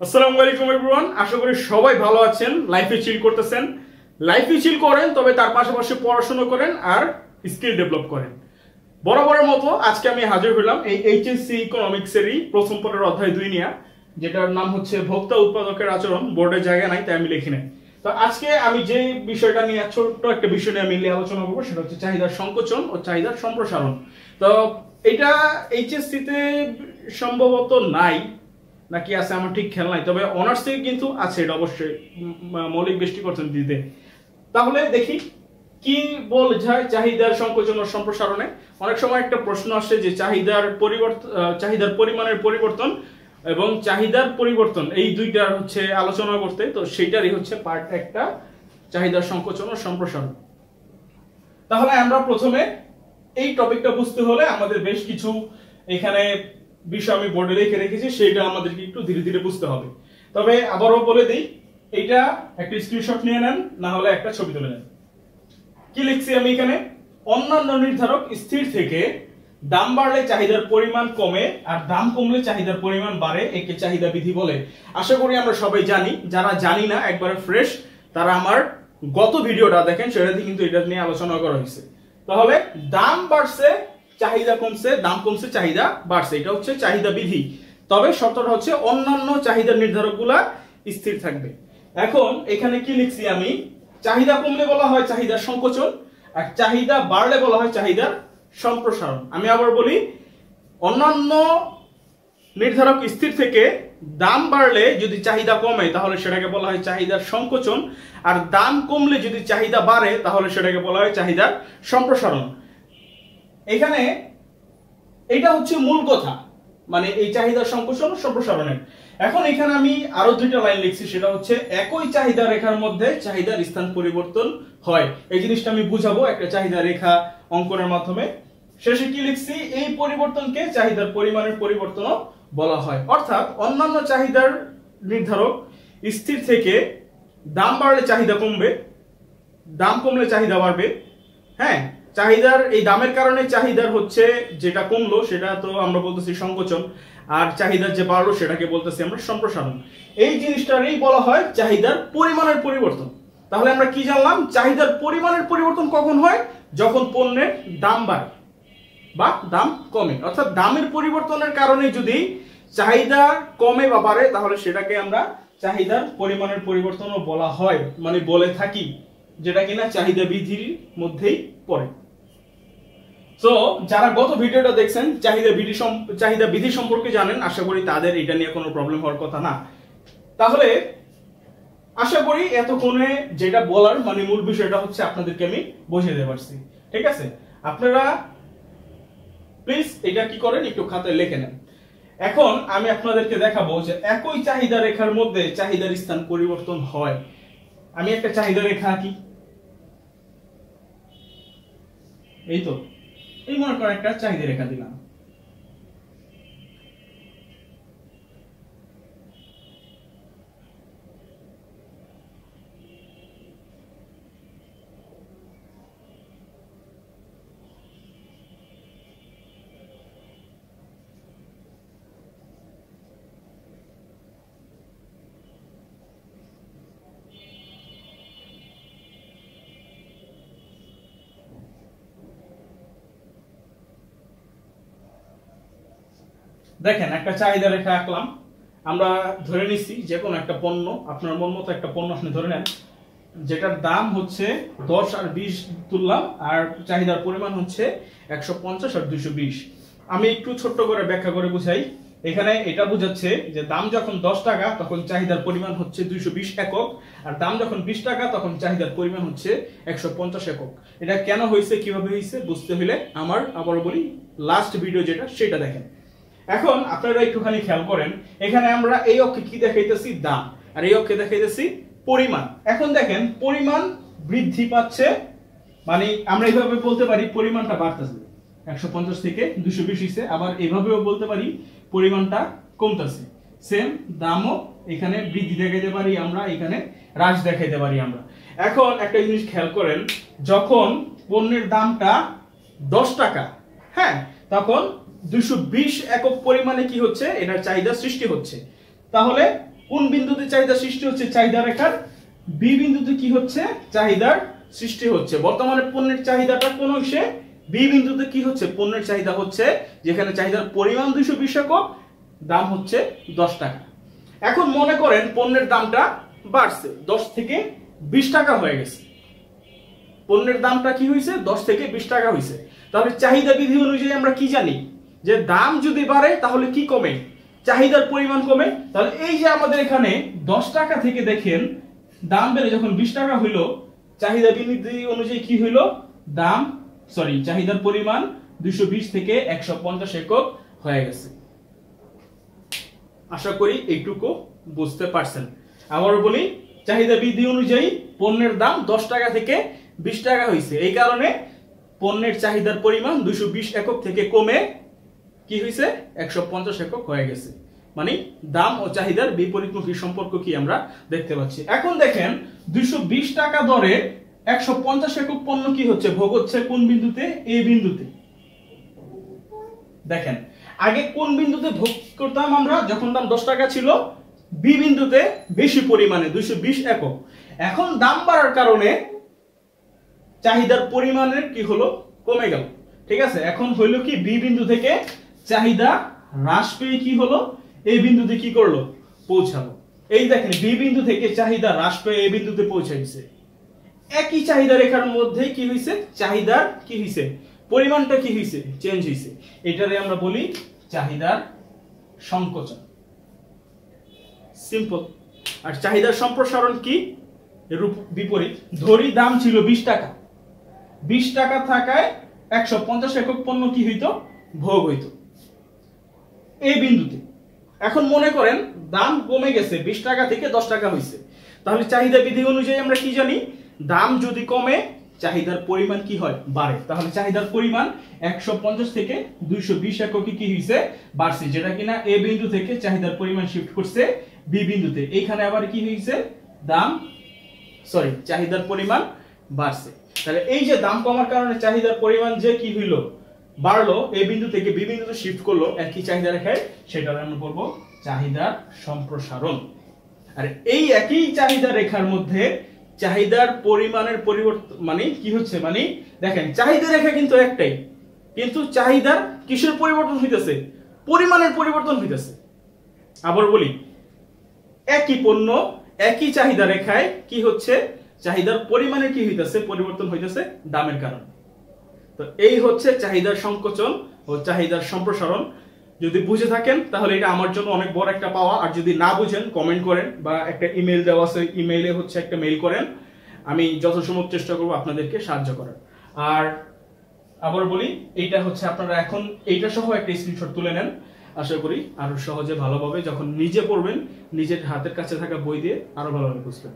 আসসালামু আলাইকুম এভরিওয়ান, আশা করি সবাই ভালো আছেন, লাইফে চিল করতেছেন। লাইফে চিল করেন, তবে তার পাশাপাশি পড়াশোনা করেন আর স্কিল ডেভেলপ করেন। বরাবরের মতো আজকে আমি হাজির হলাম এই এইচএসসি ইকোনমিক্সেরই প্রথম পত্রের অধ্যায় 2 নিয়ে, যেটার নাম হচ্ছে ভোক্তা উৎপাদকের আচরণ। বোর্ডের জায়গা নাই তাই আমি লিখি নাই। তো আজকে আমি যে বিষয়টা নিয়ে ছোট্ট একটা বিষয় নিয়ে আমি আলোচনা করবো, সেটা হচ্ছে চাহিদার সংকোচন ও চাহিদার সম্প্রসারণ। তো এটা এইচএসসি তে সম্ভবত নাই নাকি আছে আমার ঠিক খেয়াল নাই, তবে অনার্সে কিন্তু আছে এটা অবশ্যই মৌলিক দৃষ্টিকোণ অর্থনীতিতে। তাহলে দেখি কি বোঝায় চাহিদার সংকোচন ও সম্প্রসারণে। অনেক সময় একটা প্রশ্ন আসে যে চাহিদার পরিমাণের পরিবর্তন এবং চাহিদার পরিবর্তন, এই দুইটার হচ্ছে আলোচনা করতে, তো সেইটারই হচ্ছে পার্ট একটা চাহিদার সংকোচন ও সম্প্রসারণ। তাহলে আমরা প্রথমে এই টপিকটা বুঝতে হলে আমাদের বেশ কিছু এখানে বিষয় আমি বোর্ডে লিখে রেখেছি, সেটা আমাদেরকে একটু ধীরে ধীরে বুঝতে হবে। তবে আবারও বলে দিই, এইটা একটা স্ক্রিনশট নিয়ে নেন, না হলে একটা ছবি তুলে নেন। কি লিখছি আমি এখানে? অন্যান্য নির্ধারক স্থির থেকে দাম বাড়লে চাহিদার পরিমাণ কমে আর দাম কমলে চাহিদার পরিমাণ বাড়ে, একে চাহিদা বিধি বলে। আশা করি আমরা সবাই জানি। যারা জানি না, একবারে ফ্রেশ, তারা আমার গত ভিডিওটা দেখেন, সেটাতে কিন্তু এটা নিয়ে আলোচনা করা হয়েছে। তাহলে দাম বাড়ছে, চাহিদা কমছে, দাম কমছে, চাহিদা বাড়ছে, এটা হচ্ছে চাহিদা বিধি। তবে শর্তটা হচ্ছে অন্যান্য চাহিদা নির্ধারকগুলা স্থির থাকবে। এখন এখানে কি লিখছি আমি? চাহিদা কমলে বলা হয় চাহিদার সংকোচন, আর চাহিদা বাড়লে বলা হয় চাহিদার সম্প্রসারণ। আমি আবার বলি, অন্যান্য নির্ধারক স্থির থেকে দাম বাড়লে যদি চাহিদা কমে তাহলে সেটাকে বলা হয় চাহিদার সংকোচন, আর দাম কমলে যদি চাহিদা বাড়ে তাহলে সেটাকে বলা হয় চাহিদার সম্প্রসারণ। এখানে এটা হচ্ছে মূল কথা, মানে এই চাহিদার সংকোচন ও সম্প্রসারণের। এখন এখানে আমি আরো দুইটা লাইন লিখছি, সেটা হচ্ছে একই চাহিদা রেখার মধ্যে চাহিদার স্থান পরিবর্তন হয়। এই জিনিসটা আমি বুঝাবো একটা চাহিদা রেখা অঙ্কনের মাধ্যমে। শেষে কি লিখছি? এই পরিবর্তনকে চাহিদার পরিমাণের পরিবর্তনও বলা হয়। অর্থাৎ অন্যান্য চাহিদার নির্ধারক স্থির থেকে দাম বাড়লে চাহিদা কমবে, দাম কমলে চাহিদা বাড়বে। হ্যাঁ, চাহিদার এই দামের কারণে চাহিদার হচ্ছে যেটা কমলো সেটা তো আমরা বলতেছি সংকোচন, আর চাহিদার যে বাড়লো সেটাকে বলতেছি আমরা সম্প্রসারণ। এই জিনিসটারই বলা হয় চাহিদার পরিমাণের পরিবর্তন। তাহলে আমরা কি জানলাম? চাহিদার পরিমাণের পরিবর্তন কখন হয়? যখন পণ্যের দাম বাড়ে বা দাম কমে। অর্থাৎ দামের পরিবর্তনের কারণে যদি চাহিদা কমে বা বাড়ে তাহলে সেটাকে আমরা চাহিদার পরিমাণের পরিবর্তনও বলা হয়, মানে বলে থাকি, যেটা কিনা চাহিদা বিধির মধ্যেই পড়ে। তো যারা গত ভিডিওটা দেখছেন চাহিদা বিধি সম্পর্কে জানেন, আশা করি তাদের এটা নিয়ে কোনো প্রবলেম হওয়ার কথা না। তাহলে আশা করি এতক্ষণে যেটা বলার মানে মূল বিষয়টা হচ্ছে আপনাদেরকে আমি বুঝিয়ে দিতে পারছি। ঠিক আছে, আপনারা প্লিজ এটা কি করেন, একটু খাতায় লিখে নেন। এখন আমি আপনাদেরকে দেখাবো যে একই চাহিদা রেখার মধ্যে চাহিদার স্থান পরিবর্তন হয়। আমি একটা চাহিদা রেখা আঁকি, এই তো, এই মনে করেন একটা চাহিদা রেখা দিলাম। দেখেন, একটা চাহিদা রেখা আঁকলাম। আমরা ধরে নিচ্ছি যে কোনো একটা পণ্য, আপনার মন মতো একটা পণ্য আপনি ধরে নেন, যেটার দাম হচ্ছে 10 আর 20 তুললাম, আর চাহিদার পরিমাণ হচ্ছে 150 আর 220। আমি একটু ছোট্ট করে ব্যাখ্যা করে বুঝাই। এখানে এটা বুঝাচ্ছে যে দাম যখন 10 টাকা তখন চাহিদার পরিমাণ হচ্ছে 220 একক, আর দাম যখন 20 টাকা তখন চাহিদার পরিমাণ হচ্ছে 150 একক। এটা কেন হয়েছে, কিভাবে হয়েছে বুঝতে হলে আমার আবারও বলি লাস্ট ভিডিও যেটা, সেটা দেখেন। এখন আপনারা একটুখানি খেয়াল করেন, এখানে আমরা এই অক্ষে কি দেখাইতেছি? দাম, আর এই অক্ষে দেখাইতেছি পরিমাণ। এখন দেখেন পরিমাণ বৃদ্ধি পাচ্ছে, মানে আমরা এইভাবে বলতে পারি পরিমাণটা বাড়তেছে, 150 থেকে 220 হইছে। আবার এভাবেও বলতে পারি পরিমাণটা কমতেছে। সেম দামও এখানে বৃদ্ধি দেখাইতে পারি আমরা, এখানে হ্রাস দেখাইতে পারি আমরা। এখন একটা জিনিস খেয়াল করেন, যখন পণ্যের দামটা 10 টাকা, হ্যাঁ, তখন 220 একক পরিমাণে কি হচ্ছে? এটার চাহিদা সৃষ্টি হচ্ছে। তাহলে কোন বিন্দুতে চাহিদা সৃষ্টি হচ্ছে? চাহিদা রেখার বি বিন্দুতে কি হচ্ছে? চাহিদার সৃষ্টি হচ্ছে। বর্তমানে পণ্যের চাহিদাটা কোন অংশে? বি বিন্দুতে কি হচ্ছে? পণ্যের চাহিদা হচ্ছে, যেখানে চাহিদার পরিমাণ 220 একক, দাম হচ্ছে 10 টাকা। এখন মনে করেন পণ্যের দামটা বাড়ছে, 10 থেকে 20 টাকা হয়ে গেছে। পণ্যের দামটা কি হয়েছে? 10 থেকে 20 টাকা হয়েছে। তাহলে চাহিদা বিধি অনুযায়ী আমরা কি জানি যে দাম যদি বাড়ে তাহলে কি কমে? চাহিদার পরিমাণ কমে। তাহলে এই যে আমাদের এখানে 10 টাকা থেকে দেখেন দাম বেড়ে যখন 20 টাকা হইলো, চাহিদা বিধি অনুযায়ী কি হইলো? চাহিদার পরিমাণ 220 থেকে 150 একক হয়ে গেছে। আশা করি এইটুকু বুঝতে পারছেন। আবারও বলি, চাহিদা বৃদ্ধি অনুযায়ী পণ্যের দাম 10 টাকা থেকে 20 টাকা হয়েছে। এই কারণে পণ্যের চাহিদার পরিমাণ 220 একক থেকে কমে কি হয়েছে? 150 একক হয়ে গেছে। মানে দাম ও চাহিদার বিপরীতমুখী সম্পর্ক কি আমরা দেখতে পাচ্ছি। এখন দেখেন 220 টাকা দরে 150 একক পণ্য কি হচ্ছে? ভোগ হচ্ছে কোন বিন্দুতে? এ বিন্দুতে। দেখেন আগে কোন বিন্দুতে ভোগ করতাম আমরা? যখন দাম 10 টাকা ছিল, বি বিন্দুতে বেশি পরিমাণে 220 একক। এখন দাম বাড়ার কারণে চাহিদার পরিমাণের কি হলো? কমে গেল। ঠিক আছে, এখন হইলো কি বি বিন্দু থেকে চাহিদা হ্রাস পেয়ে কি হলো? এই বিন্দুতে কি করলো? পৌঁছালো। এই দেখেন বি বিন্দু থেকে চাহিদা হ্রাস পেয়ে এই বিন্দুতে পৌঁছাইছে। একই চাহিদা রেখার মধ্যে কি হইছে? চাহিদার কি হইছে? পরিমাণটা কি হইছে? চেঞ্জ হইছে। এটারে আমরা বলি চাহিদার সংকোচন। সিম্পল। আর চাহিদার সম্প্রসারণ কি? রূপ বিপরীত। ধরি দাম ছিল 20 টাকা, 20 টাকা থাকায় 150 একক পণ্য কি হইতো? ভোগ হইতো এই বিন্দুতে। এখন মনে করেন দাম কমে গেছে, 20 টাকা থেকে 10 টাকা হইছে। তাহলে চাহিদা বিধি অনুযায়ী আমরা কি জানি? দাম যদি কমে চাহিদার পরিমাণ কি হয়? বাড়ে। তাহলে চাহিদার পরিমাণ 150 থেকে 220 একক কি হইছে? বাড়ছে, যেটা কিনা এ বিন্দু থেকে চাহিদার পরিমাণ শিফট করছে বি বিন্দুতে। এইখানে আবার কি হইছে? চাহিদার পরিমাণ বাড়ছে। তাহলে এই যে দাম কমার কারণে চাহিদার পরিমাণ যে কি হইলো? বাড়লো, এই বিন্দু থেকে বি বিন্দুতে শিফট করলো একই চাহিদা রেখায়, সেটা আমরা বলবো চাহিদার সম্প্রসারণ। আর এই একই চাহিদা রেখার মধ্যে চাহিদার পরিমাণের পরিবর্তন মানে কি হচ্ছে? মানে দেখেন চাহিদা রেখা কিন্তু একটাই, কিন্তু চাহিদার কিসের পরিবর্তন হইতেছে? পরিমাণের পরিবর্তন হইতেছে। আবার বলি, একই পণ্য একই চাহিদা রেখায় কি হচ্ছে? চাহিদার পরিমাণের কি হইতেছে? পরিবর্তন হইতেছে দামের কারণে। তো এই হচ্ছে চাহিদার সংকোচন ও চাহিদার সম্প্রসারণ। যদি বুঝে থাকেন তাহলে এটা আমার জন্য অনেক বড় একটা পাওয়া। আর যদি না বুঝেন কমেন্ট করেন, বা একটা ইমেল দেওয়া আছে, ইমেইলে হচ্ছে একটা মেইল করেন, আমি যথাসম্ভব চেষ্টা করব আপনাদেরকে সাহায্য করার। আর আবার বলি, এইটা হচ্ছে আপনারা এখন এইটা সহ একটা স্ক্রিনশট তুলে নেন। আশা করি আরো সহজে ভালোভাবে যখন নিজে পড়বেন, নিজের হাতের কাছে থাকা বই দিয়ে আরো ভালোভাবে বুঝবেন।